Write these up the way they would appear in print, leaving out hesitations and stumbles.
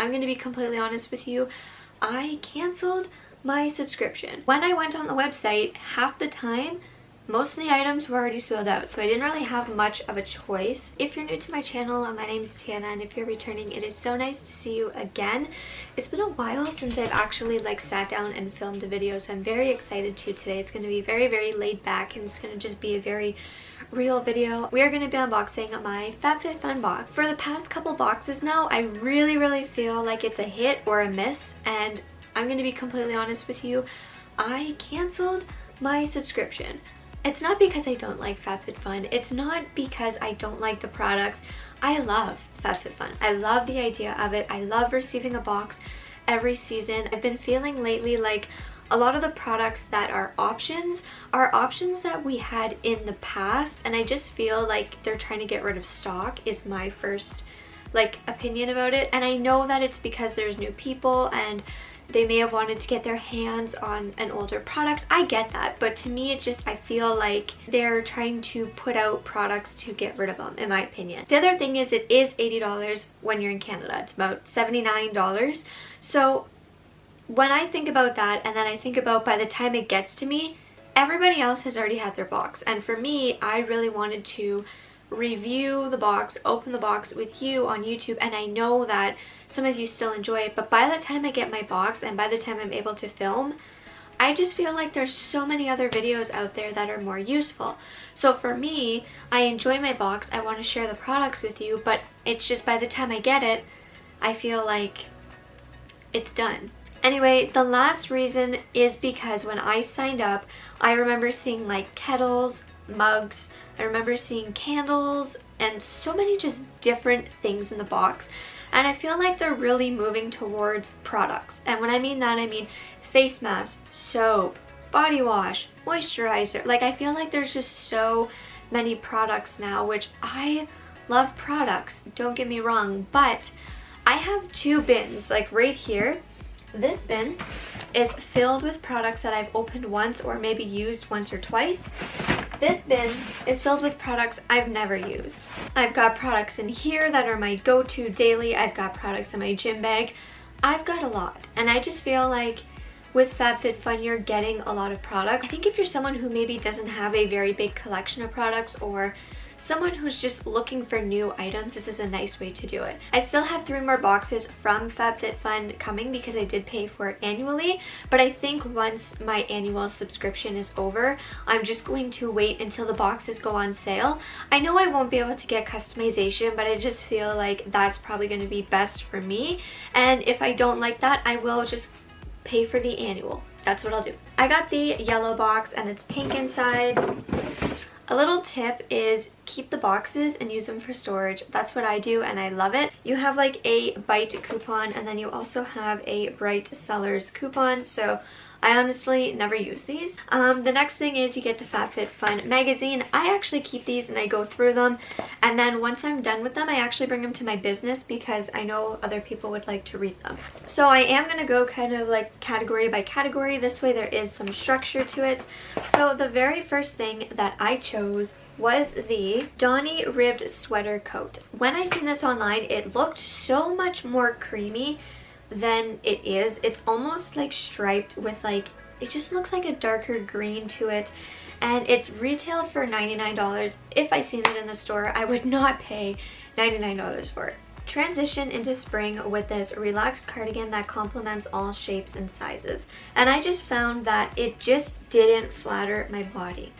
I'm going to be completely honest with you. I canceled my subscription. When I went on the website, half the time, most of the items were already sold out, so I didn't really have much of a choice. If you're new to my channel, my name is Tiana, and if you're returning, it is so nice to see you again. It's been a while since I've actually sat down and filmed a video, so I'm very excited to today. It's going to be very, very laid back, and it's going to just be a very real video. We are going to be unboxing my FabFitFun Box. For the past couple boxes now, I really feel like it's a hit or a miss, and I'm going to be completely honest with you. I canceled my subscription. It's not because I don't like FabFitFun. It's not because I don't like the products. I love FabFitFun. I love the idea of it. I love receiving a box every season. I've been feeling lately like a lot of the products that are options that we had in the past, and I just feel like they're trying to get rid of stock is my first opinion about it. And I know that it's because there's new people and they may have wanted to get their hands on an older products. I get that, but to me I feel like they're trying to put out products to get rid of them, in my opinion. The other thing is it is $80 when you're in Canada. It's about $79. So when I think about that, and then I think about by the time it gets to me, everybody else has already had their box. And for me, I really wanted to review the box, open the box with you on YouTube, and I know that some of you still enjoy it, but by the time I get my box and by the time I'm able to film, I just feel like there's so many other videos out there that are more useful. So for me, I enjoy my box, I want to share the products with you, but it's just by the time I get it, I feel like it's done. Anyway, the last reason is because when I signed up, I remember seeing kettles, mugs, I remember seeing candles, and so many just different things in the box. And I feel like they're really moving towards products. And when I mean that, I mean face mask, soap, body wash, moisturizer. I feel like there's just so many products now, which I love products, don't get me wrong, but I have two bins, right here. This bin is filled with products that I've opened once or maybe used once or twice. This bin is filled with products I've never used. I've got products in here that are my go-to daily. I've got products in my gym bag. I've got a lot, and I just feel like with FabFitFun you're getting a lot of product. I think if you're someone who maybe doesn't have a very big collection of products, or someone who's just looking for new items, this is a nice way to do it. I still have 3 more boxes from FabFitFun coming because I did pay for it annually, but I think once my annual subscription is over, I'm just going to wait until the boxes go on sale. I know I won't be able to get customization, but I just feel like that's probably going to be best for me, and if I don't like that, I will just pay for the annual. That's what I'll do. I got the yellow box and it's pink inside. A little tip is keep the boxes and use them for storage. That's what I do, and I love it. You have a Bite coupon, and then you also have a Bright Sellers coupon, so I honestly never use these. The next thing is you get the FabFitFun magazine. I actually keep these and I go through them, and then once I'm done with them, I actually bring them to my business because I know other people would like to read them. So I am going to go kind of category by category. This way there is some structure to it. So the very first thing that I chose was the Donny ribbed sweater coat. When I seen this online, it looked so much more creamy than it is. It's almost striped with it just looks like a darker green to it, and it's retailed for $99. If I seen it in the store, I would not pay $99 for it. Transition into spring with this relaxed cardigan that complements all shapes and sizes, and I just found that it just didn't flatter my body.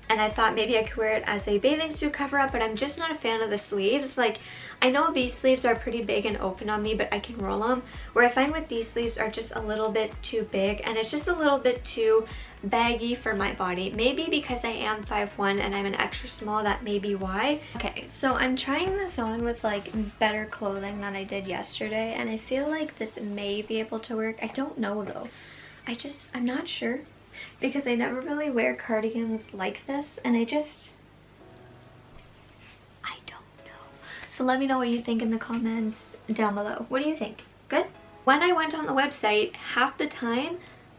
And I thought maybe I could wear it as a bathing suit cover up, but I'm just not a fan of the sleeves. I know these sleeves are pretty big and open on me, but I can roll them. Where I find with these sleeves are just a little bit too big, and it's just a little bit too baggy for my body. Maybe because I am 5'1" and I'm an extra small, that may be why. Okay, so I'm trying this on with better clothing than I did yesterday, and I feel like this may be able to work. I don't know though. I'm not sure, because I never really wear cardigans like this, and I don't know. So let me know what you think in the comments down below. What do you think? Good? When I went on the website, half the time,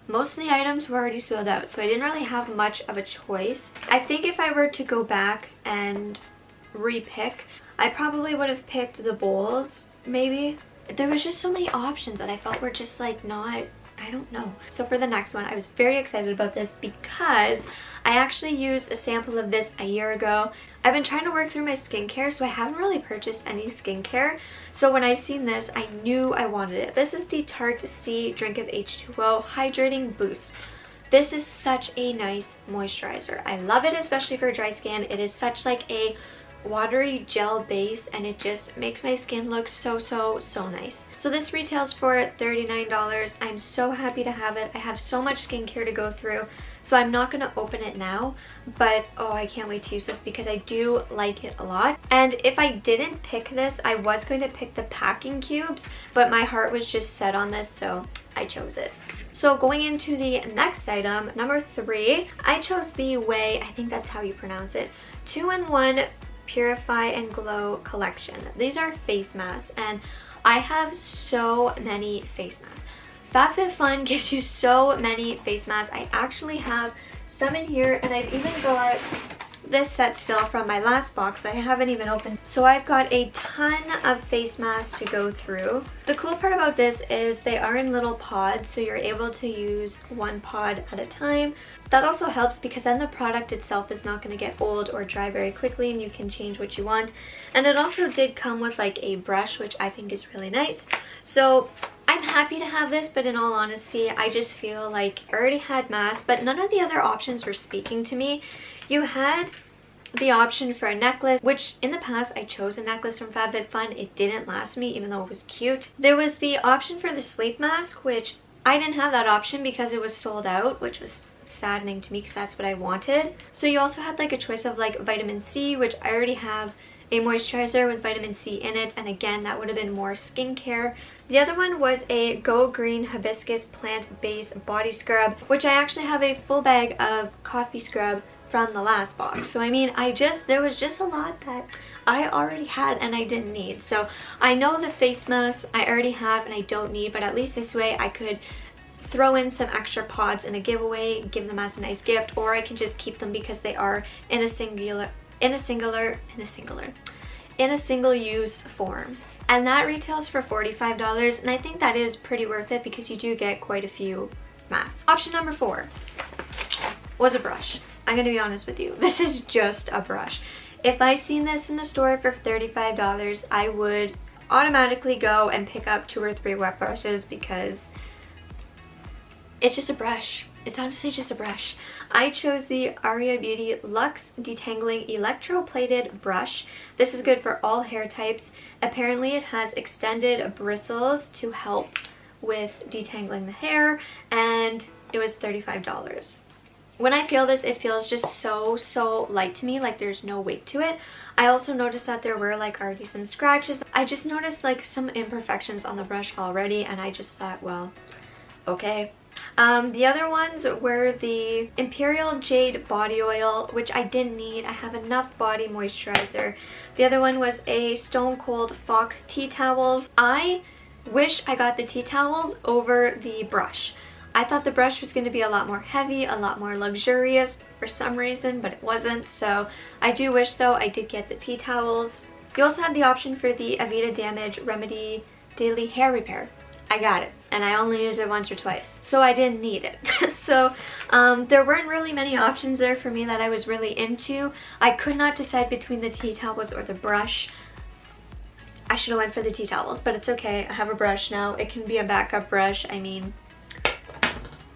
most of the items were already sold out, so I didn't really have much of a choice. I think if I were to go back and re-pick, I probably would have picked the bowls, maybe. there was just so many options that I felt were just like not, I don't know. So for the next one, I was very excited about this because I actually used a sample of this a year ago. I've been trying to work through my skincare, so I haven't really purchased any skincare. So when I seen this, I knew I wanted it. This is the Tarte C Drink of H2O Hydrating Boost. This is such a nice moisturizer. I love it, especially for dry skin. It is such like a watery gel base, and it just makes my skin look so nice. So this retails for $39. I'm so happy to have it. I have so much skincare to go through, so I'm not going to open it now, but oh, I can't wait to use this because I do like it a lot. And if I didn't pick this, I was going to pick the packing cubes, but my heart was just set on this, so I chose it. So going into the next item, number 3, I chose the Way, I think that's how you pronounce it, 2-in-1 Purify and Glow collection. These are face masks, and I have so many face masks. FabFitFun gives you so many face masks. I actually have some in here, and I've even got this set still from my last box that I haven't even opened. So I've got a ton of face masks to go through. The cool part about this is they are in little pods, so you're able to use one pod at a time. That also helps because then the product itself is not going to get old or dry very quickly, and you can change what you want. And it also did come with like a brush, which I think is really nice. So I'm happy to have this, but in all honesty, I just feel like I already had masks, but none of the other options were speaking to me. You had the option for a necklace, which in the past I chose a necklace from FabFitFun. It didn't last me, even though it was cute. There was the option for the sleep mask, which I didn't have that option because it was sold out, which was saddening to me because that's what I wanted. So you also had like a choice of like vitamin C, which I already have a moisturizer with vitamin C in it, and again that would have been more skincare. The other one was a Go Green Hibiscus plant-based body scrub, which I actually have a full bag of coffee scrub from the last box. So I mean, there was just a lot that I already had and I didn't need. So I know the face masks I already have and I don't need, but at least this way I could throw in some extra pods in a giveaway, give them as a nice gift, or I can just keep them because they are in a single use form. And that retails for $45, and I think that is pretty worth it because you do get quite a few masks. Option number 4 was a brush. I'm gonna be honest with you, this is just a brush. If I seen this in the store for $35, I would automatically go and pick up 2 or 3 wet brushes because it's just a brush. It's honestly just a brush. I chose the Aria Beauty Luxe Detangling Electroplated Brush. This is good for all hair types. Apparently it has extended bristles to help with detangling the hair, and it was $35. When I feel this, it feels just so light to me, like there's no weight to it. I also noticed that there were like already some scratches. I just noticed like some imperfections on the brush already, and I just thought, well, okay. The other ones were the Imperial Jade Body Oil, which I didn't need. I have enough body moisturizer. The other one was a Stone Cold Fox tea towels. I wish I got the tea towels over the brush. I thought the brush was going to be a lot more heavy, a lot more luxurious for some reason, but it wasn't. So I do wish though I did get the tea towels. You also had the option for the Aveda Damage Remedy Daily Hair Repair. I got it, and I only used it once or twice, so I didn't need it. So there weren't really many options there for me that I was really into. I could not decide between the tea towels or the brush. I should have went for the tea towels, but it's okay. I have a brush now. It can be a backup brush. I mean,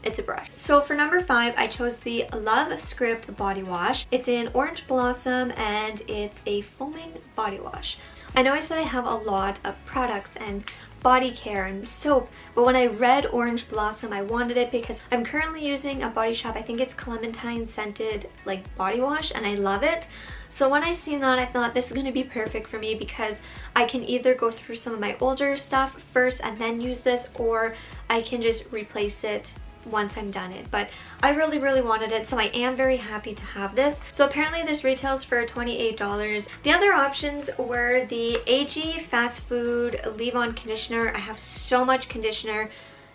it's a brush. So for number 5, I chose the Love Script Body Wash. It's in Orange Blossom, and it's a foaming body wash. I know I said I have a lot of products and body care and soap, but when I read Orange Blossom, I wanted it because I'm currently using a Body Shop, I think it's Clementine scented like body wash, and I love it. So when I seen that, I thought this is going to be perfect for me because I can either go through some of my older stuff first and then use this, or I can just replace it once I'm done it. But I really wanted it, so I am very happy to have this. So apparently this retails for $28. The other options were the AG Fast Food Leave-On Conditioner. I have so much conditioner,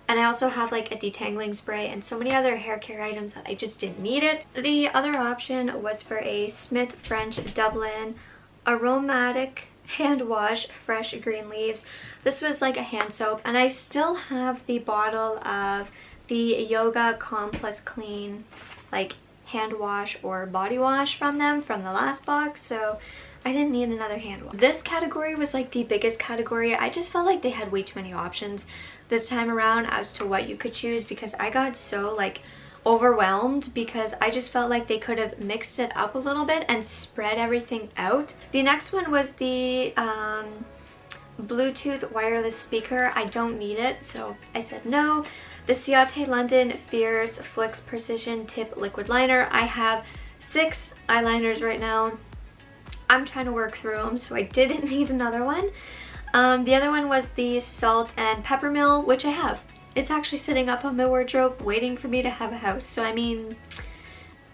and I also have like a detangling spray and so many other hair care items that I just didn't need it. The other option was for a Smith French Dublin Aromatic hand wash, fresh green leaves. This was like a hand soap, and I still have the bottle of the Yoga Calm Plus Clean like hand wash or body wash from them from the last box, so I didn't need another hand wash. This category was like the biggest category. I just felt like they had way too many options this time around as to what you could choose, because I got so like overwhelmed, because I just felt like they could have mixed it up a little bit and spread everything out. The next one was the Bluetooth wireless speaker. I don't need it, so I said no. The Ciate London Fierce Flicks Precision Tip Liquid Liner. I have 6 eyeliners right now. I'm trying to work through them, so I didn't need another one. The other one was the Salt and Pepper Mill, which I have. It's actually sitting up on my wardrobe waiting for me to have a house. So I mean,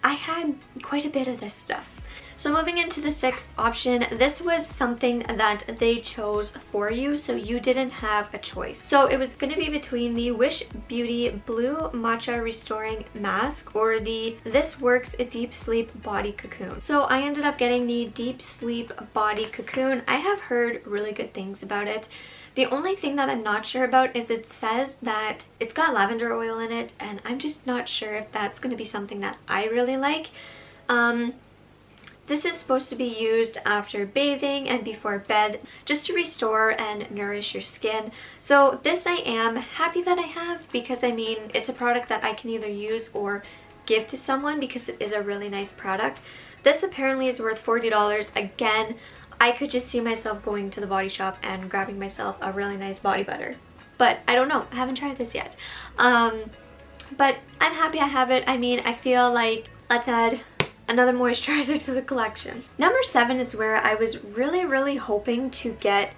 I had quite a bit of this stuff. So moving into the 6th option, this was something that they chose for you, so you didn't have a choice. So it was going to be between the Wish Beauty Blue Matcha Restoring Mask or the This Works Deep Sleep Body Cocoon. So I ended up getting the Deep Sleep Body Cocoon. I have heard really good things about it. The only thing that I'm not sure about is it says that it's got lavender oil in it, and I'm just not sure if that's going to be something that I really like. This is supposed to be used after bathing and before bed, just to restore and nourish your skin. So this I am happy that I have, because I mean, it's a product that I can either use or give to someone, because it is a really nice product. This apparently is worth $40. Again, I could just see myself going to the Body Shop and grabbing myself a really nice body butter. But I don't know, I haven't tried this yet. But I'm happy I have it. I mean, I feel like let's add another moisturizer to the collection. Number 7 is where I was really hoping to get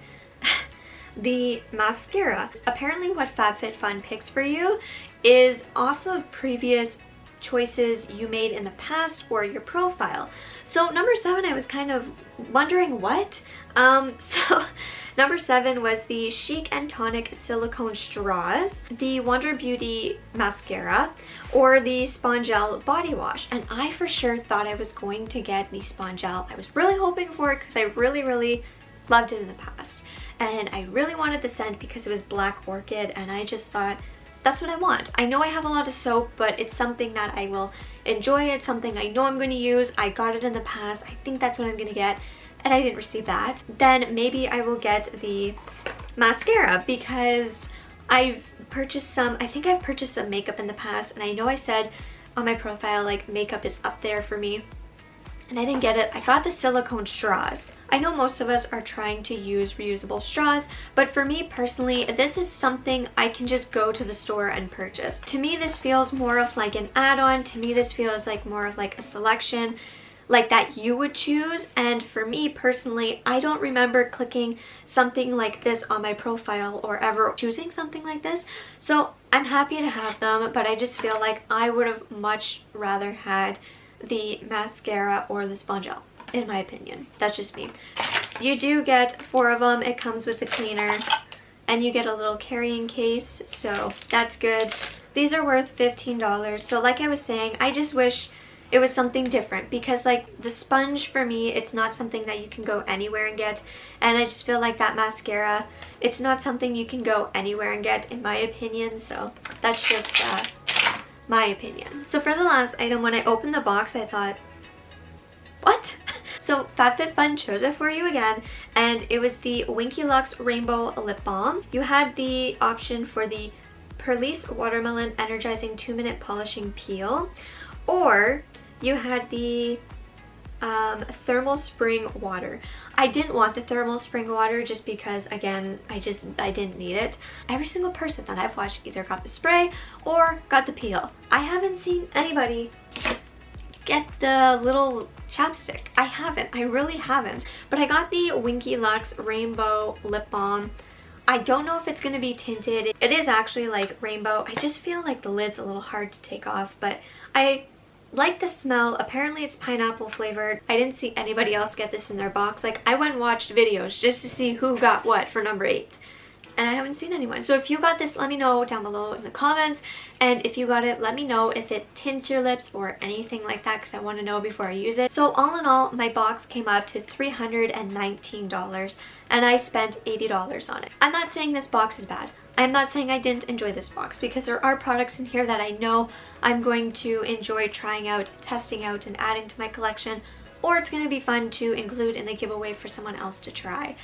the mascara. Apparently what FabFitFun picks for you is off of previous choices you made in the past or your profile. So number 7, I was kind of wondering what. So number 7 was the Chic and Tonic Silicone Straws, the Wonder Beauty Mascara, or the Spongel Body Wash. And I for sure thought I was going to get the Spongel. I was really hoping for it because I really loved it in the past. And I really wanted the scent because it was Black Orchid, and I just thought, that's what I want. I know I have a lot of soap, but it's something that I will enjoy. It's something I know I'm going to use. I got it in the past. I think that's what I'm going to get, and I didn't receive that. Then maybe I will get the mascara, because I've purchased some, I think I've purchased some makeup in the past, and I know I said on my profile like makeup is up there for me, and I didn't get it. I got the silicone straws. I know most of us are trying to use reusable straws, but for me personally, this is something I can just go to the store and purchase. To me, this feels more of like an add-on. To me, this feels like more of like a selection like that you would choose. And for me personally, I don't remember clicking something like this on my profile or ever choosing something like this. So I'm happy to have them, but I just feel like I would have much rather had the mascara or the Spongel, in my opinion. That's just me. You do get 4 of them. It comes with a cleaner, and you get a little carrying case, so that's good. These are worth $15. So like I was saying, I just wish it was something different, because like the sponge for me, it's not something that you can go anywhere and get, and I just feel like that mascara, it's not something you can go anywhere and get, in my opinion. So that's just my opinion. So for the last item, when I opened the box, I thought, what? So FabFitFun chose it for you again, and it was the Winky Lux Rainbow Lip Balm. You had the option for the Perlice Watermelon Energizing 2-Minute Polishing Peel, or you had the Thermal Spring Water. I didn't want the Thermal Spring Water just because, again, I didn't need it. Every single person that I've watched either got the spray or got the peel. I haven't seen anybody get the little chapstick. I haven't. I really haven't. But I got the Winky Lux Rainbow Lip Balm. I don't know if it's going to be tinted. It is actually like rainbow. I just feel like the lid's a little hard to take off, but I like the smell. Apparently it's pineapple flavored. I didn't see anybody else get this in their box. Like, I went and watched videos just to see who got what for number 8. and I haven't seen anyone. So if you got this, let me know down below in the comments, and if you got it, let me know if it tints your lips or anything like that, because I want to know before I use it. So all in all, my box came up to $319 and I spent $80 on it. I'm not saying this box is bad. I'm not saying I didn't enjoy this box, because there are products in here that I know I'm going to enjoy trying out, testing out, and adding to my collection, or it's going to be fun to include in the giveaway for someone else to try.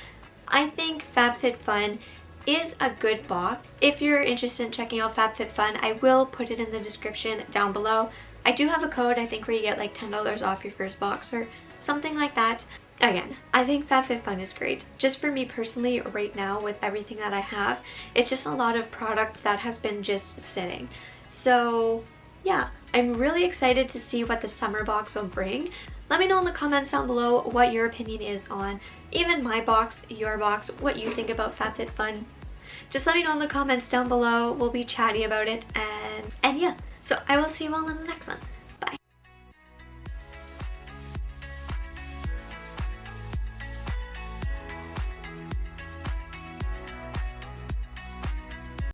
I think FabFitFun is a good box. If you're interested in checking out FabFitFun, I will put it in the description down below. I do have a code, I think, where you get like $10 off your first box or something like that. Again, I think FabFitFun is great. Just for me personally, right now, with everything that I have, it's just a lot of product that has been just sitting. So yeah, I'm really excited to see what the summer box will bring. Let me know in the comments down below what your opinion is on even my box, your box, what you think about FabFitFun. Just let me know in the comments down below. We'll be chatty about it, and yeah. So I will see you all in the next one.